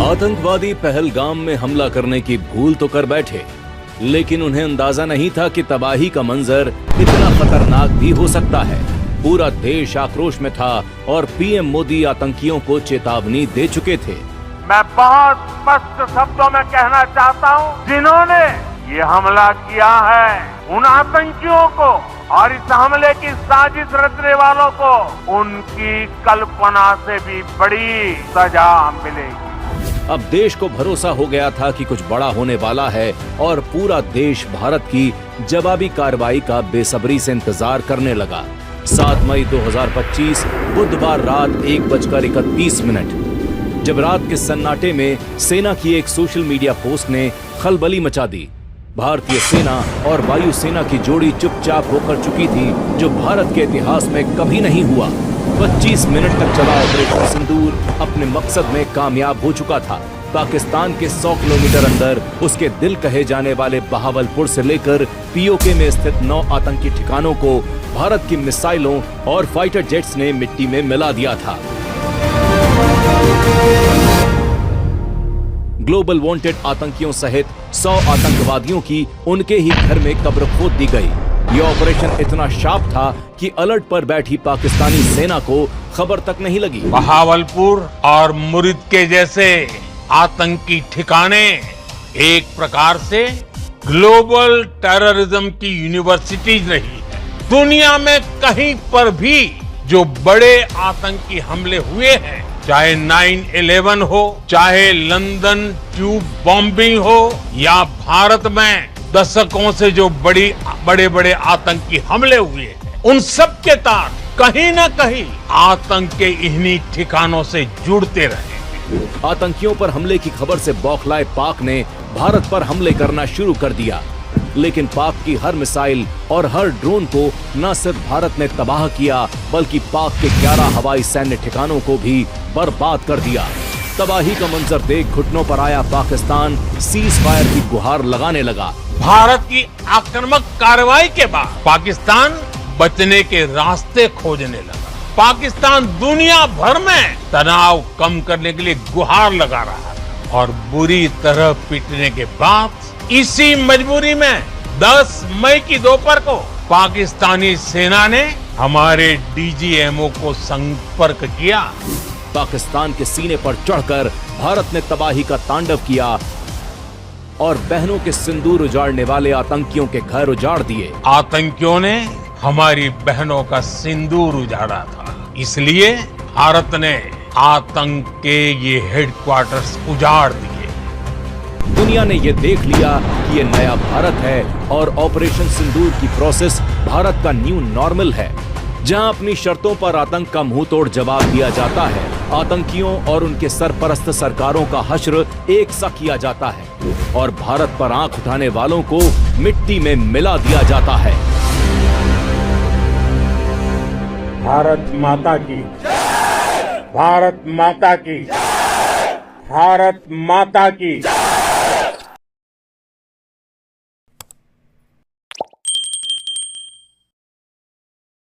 आतंकवादी पहलगाम में हमला करने की भूल तो कर बैठे, लेकिन उन्हें अंदाजा नहीं था कि तबाही का मंजर इतना खतरनाक भी हो सकता है। पूरा देश आक्रोश में था और पीएम मोदी आतंकियों को चेतावनी दे चुके थे। मैं बहुत स्पष्ट शब्दों में कहना चाहता हूं, जिन्होंने ये हमला किया है उन आतंकियों को और इस हमले की साजिश रचने वालों को उनकी कल्पना से भी बड़ी सजा मिलेगी। अब देश को भरोसा हो गया था कि कुछ बड़ा होने वाला है और पूरा देश भारत की जवाबी कार्रवाई का बेसब्री से इंतजार करने लगा। 7 मई 2025 बुधवार रात 1:31 जब रात के सन्नाटे में सेना की एक सोशल मीडिया पोस्ट ने खलबली मचा दी। भारतीय सेना और वायुसेना की जोड़ी चुपचाप होकर चुकी थी, जो भारत के इतिहास में कभी नहीं हुआ। 25 मिनट तक चला ऑपरेशन सिंदूर अपने मकसद में कामयाब हो चुका था। पाकिस्तान के 100 किलोमीटर अंदर उसके दिल कहे जाने वाले बहावलपुर से लेकर पीओके में स्थित 9 आतंकी ठिकानों को भारत की मिसाइलों और फाइटर जेट्स ने मिट्टी में मिला दिया था। ग्लोबल वांटेड आतंकियों सहित 100 आतंकवादियों की उनके ही घर में कब्र खोद दी गई। यह ऑपरेशन इतना शार्प था कि अलर्ट पर बैठी पाकिस्तानी सेना को खबर तक नहीं लगी। बहावलपुर और मुरिद के जैसे आतंकी ठिकाने एक प्रकार से ग्लोबल टेररिज्म की यूनिवर्सिटीज रही है। दुनिया में कहीं पर भी जो बड़े आतंकी हमले हुए हैं, चाहे 9/11 हो, चाहे लंदन ट्यूब बॉम्बिंग हो, या भारत में दशकों से जो बड़े बड़े आतंकी हमले हुए हैं, उन सब के तार कहीं न कहीं आतंक के इन्हीं ठिकानों से जुड़ते रहे। आतंकियों पर हमले की खबर से बौखलाए पाक ने भारत पर हमले करना शुरू कर दिया, लेकिन पाक की हर मिसाइल और हर ड्रोन को न सिर्फ भारत ने तबाह किया, बल्कि पाक के 11 हवाई सैन्य ठिकानों को भी बर्बाद कर दिया। तबाही का मंजर देख घुटनों पर आया पाकिस्तान सीज फायर की गुहार लगाने लगा। भारत की आक्रामक कार्रवाई के बाद पाकिस्तान बचने के रास्ते खोजने लगा। पाकिस्तान दुनिया भर में तनाव कम करने के लिए गुहार लगा रहा है और बुरी तरह पीटने के बाद इसी मजबूरी में 10 मई की दोपहर को पाकिस्तानी सेना ने हमारे डीजीएमओ को संपर्क किया। पाकिस्तान के सीने पर चढ़कर भारत ने तबाही का तांडव किया और बहनों के सिंदूर उजाड़ने वाले आतंकियों के घर उजाड़ दिए। आतंकियों ने हमारी बहनों का सिंदूर उजाड़ा था, इसलिए भारत ने आतंक के ये हेडक्वार्टर्स उजाड़ दिए। दुनिया ने ये देख लिया कि ये नया भारत है और ऑपरेशन सिंदूर की प्रोसेस भारत का न्यू नॉर्मल है, जहां अपनी शर्तों पर आतंक का मुंह तोड़ जवाब दिया जाता है। आतंकियों और उनके सरपरस्त सरकारों का हश्र एक सा किया जाता है और भारत पर आंख उठाने वालों को मिट्टी में मिला दिया जाता है। भारत माता की, भारत माता की, भारत माता की।